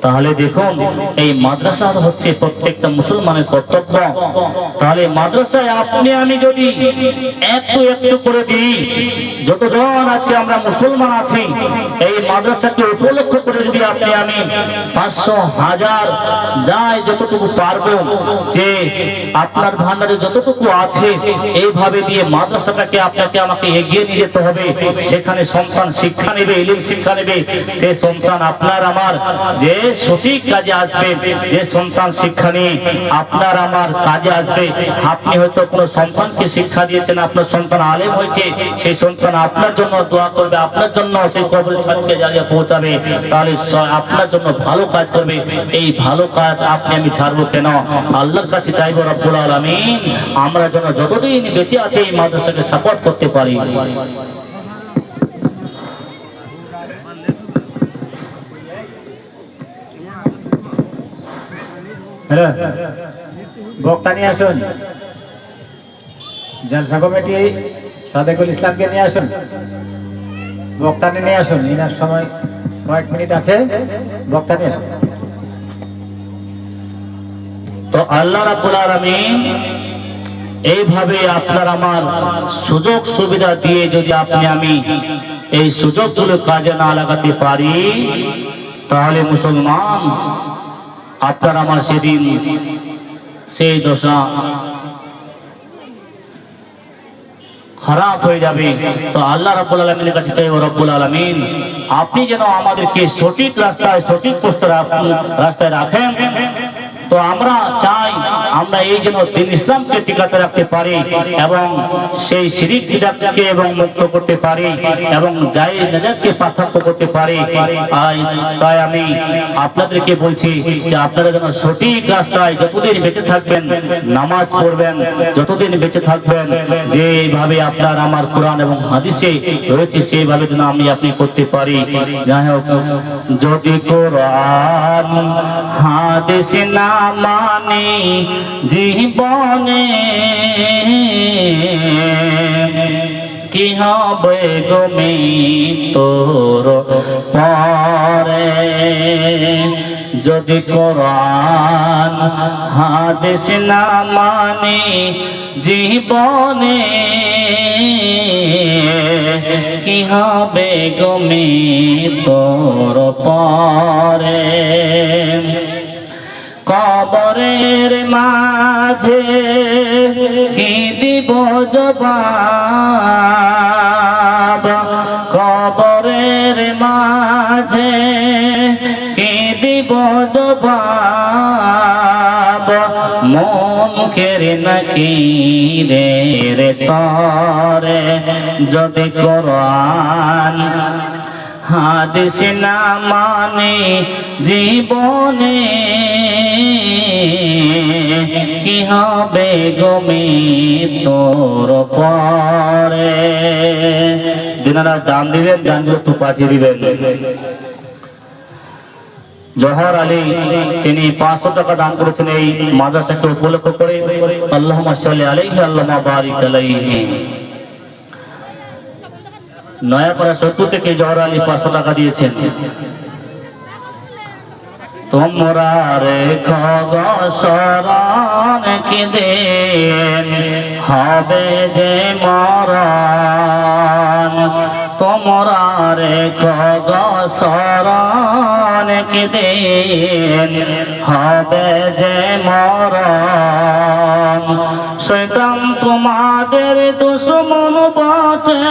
তাহলে দেখুন এই মাদ্রাসা হচ্ছে প্রত্যেকটা মুসলমানের কর্তব্য। তাহলে মাদ্রাসায় আপনি আমি যদি একটু একটু করে দিই, যতজন আছে আমরা মুসলমান আছি, এই মাদ্রাসাকে উপলক্ষ করে যদি আপনি আমি 500, 1000 যাই যতটুকু পারবো, যে আপনার ভান্ডারে যতটুকু আছে এইভাবে দিয়ে মাদ্রাসাটাকে আপনাকে আমাকে এগিয়ে নিয়ে যেতে হবে। সেখানে সন্তান শিক্ষা নেবে, ইলম শিক্ষা নেবে, সে সন্তান আপনার আমার যে সঠিক কাজে আসবে, যে সন্তান শিক্ষা নিয়ে আপনার আমার কাজে আসবে। আপনি হয়তো কোনো সন্তানকে শিক্ষা দিয়েছেন, আপনার সন্তান আলেম হয়েছে, সেই সন্তান আপনার জন্য দোয়া করবে, আপনার জন্য সেই কবরের সাথে জায়গায় পৌঁছাবে, তাহলে আপনার জন্য ভালো কাজ করবে। এই ভালো কাজ আপনি আমি ছাড়বো কেন? আল্লাহর কাছে চাইবো রব্বুল আলামিন আমরা যেন যতদিন বেঁচে আছে এই মাদ্রাসাকে সাপোর্ট করতে পারি। হ্যালো, বক্তা নিয়ে আসুন, জলসা কমিটি সাদেকুল ইসলামকে নিয়ে আসুন, বক্তা নিয়ে আসুন। ইনার সময় কয়েক মিনিট আছে, বক্তা নিয়ে আসুন। তো আল্লাহ রাব্বুল আলামিন এইভাবে আপনার আমার সুযোগ সুবিধা দিয়ে যদি আপনি আমি এই সুযোগগুলো কাজে না লাগাতে পারি, তাহলে মুসলমান আপনার আমার সেদিন সেই দশা খারাপ হয়ে যাবে। তো আল্লাহ রাব্বুল আলামিনের কাছে চাইবো রব্বুল আলামিন আপনি যেন আমাদেরকে সঠিক রাস্তায়, সঠিক রাস্তায় রাখেন। তো আমরা চাই আমরা এই যেন দ্বীন ইসলামকে টিকাতে রাখতে পারি এবং সেই শিরিক বিদআতকে এবং মুক্ত করতে পারি এবং জায়েজ নাজাতকে পার্থক্য করতে পারি। তাই আমি আপনাদেরকে বলছি যে আপনারা যেন সঠিক রাস্তায় যতদিন বেঁচে থাকবেন নামাজ পড়বেন, যতদিন বেঁচে থাকবেন যেভাবে আপনার আমার কোরআন এবং হাদিসে রয়েছে সেইভাবে যেন আমি আপনি করতে পারি। যাই হোক, যদি কোরআন হাদিস না মানি জীবনে কি হবে গো মৃত্যুর পরে? যদি কোরআন হাদিস না মানি জীবনে কি হবে গো মৃত্যুর পরে? কবরের মাঝে কি দিব জবাব? কবরের মাঝে কি দিব জবাব? মুনকের নাকিরের তরে যদি কোরআন হাদিস না মানে জীবনে কি হবে গো মৃত্যুর পরে? দিনারা দান দিবেন, দানগুলো একটু পাঠিয়ে দিবেন। জহর আলী তিনি 500 টাকা দান করেছেন এই মাদ্রাসাকে উপলক্ষ করে। আল্লাহুম্মা সাল্লি আলাইহি আল্লাহুম্মা বারিক আলাইহি। নয়াপাড়া 70 থেকে জহর আলী 500 টাকা দিয়েছেন। তোমরা রেখো গো শরণ কি দিন হবে যে মরণ? তোমরা রেখো গো শরণ কি দিন হবে যে মরণ? শয়তান তোমাদের দুশমন বটে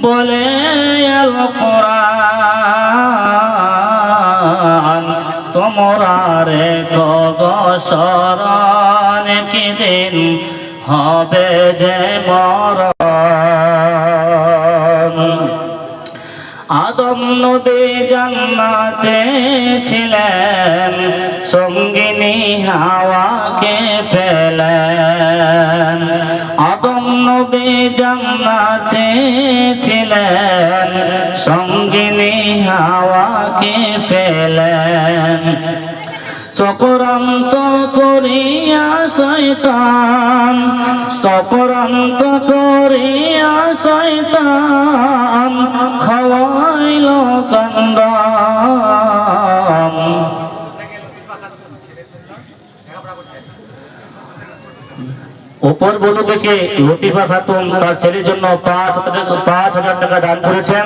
বলে আল কোরআন। তোমরা রেখো গো শরণ কি দিন হবে যে মরণ? আদম নবী জান্নাতে ছিলেন, সঙ্গিনী হাওয়াকে পেলেন। আদম নবী জান্নাতে ছিলেন, সঙ্গিনী হাওয়াকে পেলেন। চক্রান্ত করিয়া শয়তান, চক্রান্ত করিয়া শয়তান খাওয়াইল কান্ড। বঙ্গবন্ধু থেকে লতিফা খাতুন তার ছেলের জন্য 5,000 টাকা দান করেছেন।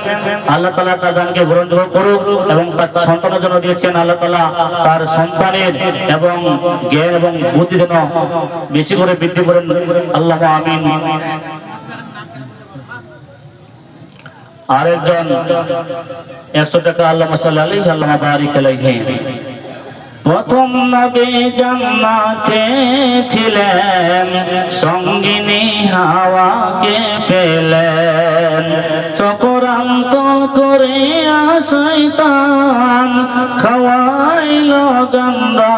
আল্লাহ তাআলা তার দানকে গ্রহণযোগ্য করুক এবং তার সন্তানের জন্য দিয়েছেন। আল্লাহ তাআলা তার সন্তানের এবং জ্ঞান এবং বুদ্ধি যেন বেশি করে বৃদ্ধি করেন। আল্লাহুম্মা আমিন। আরেকজন 100 টাকা আল্লাহুম্মা সাল্লি আলাইহি আল্লাহুম্মা বারিক আলাইহি। প্রথম নবী জান্নাতে ছিলেন, সঙ্গিনী হাওয়াকে পেলেন, চক্রান্ত করে শয়তান খাওয়াইল গন্ধা।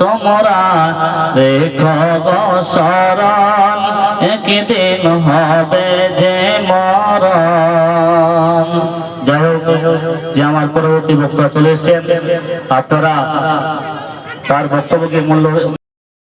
তোমরা রেখো গো শরণ, একদিন হবে যে মরণ। যাই হোক, যে আমার পরবর্তী বক্তা চলে এসেছেন, আপনারা তার বক্তব্যকে মূল্য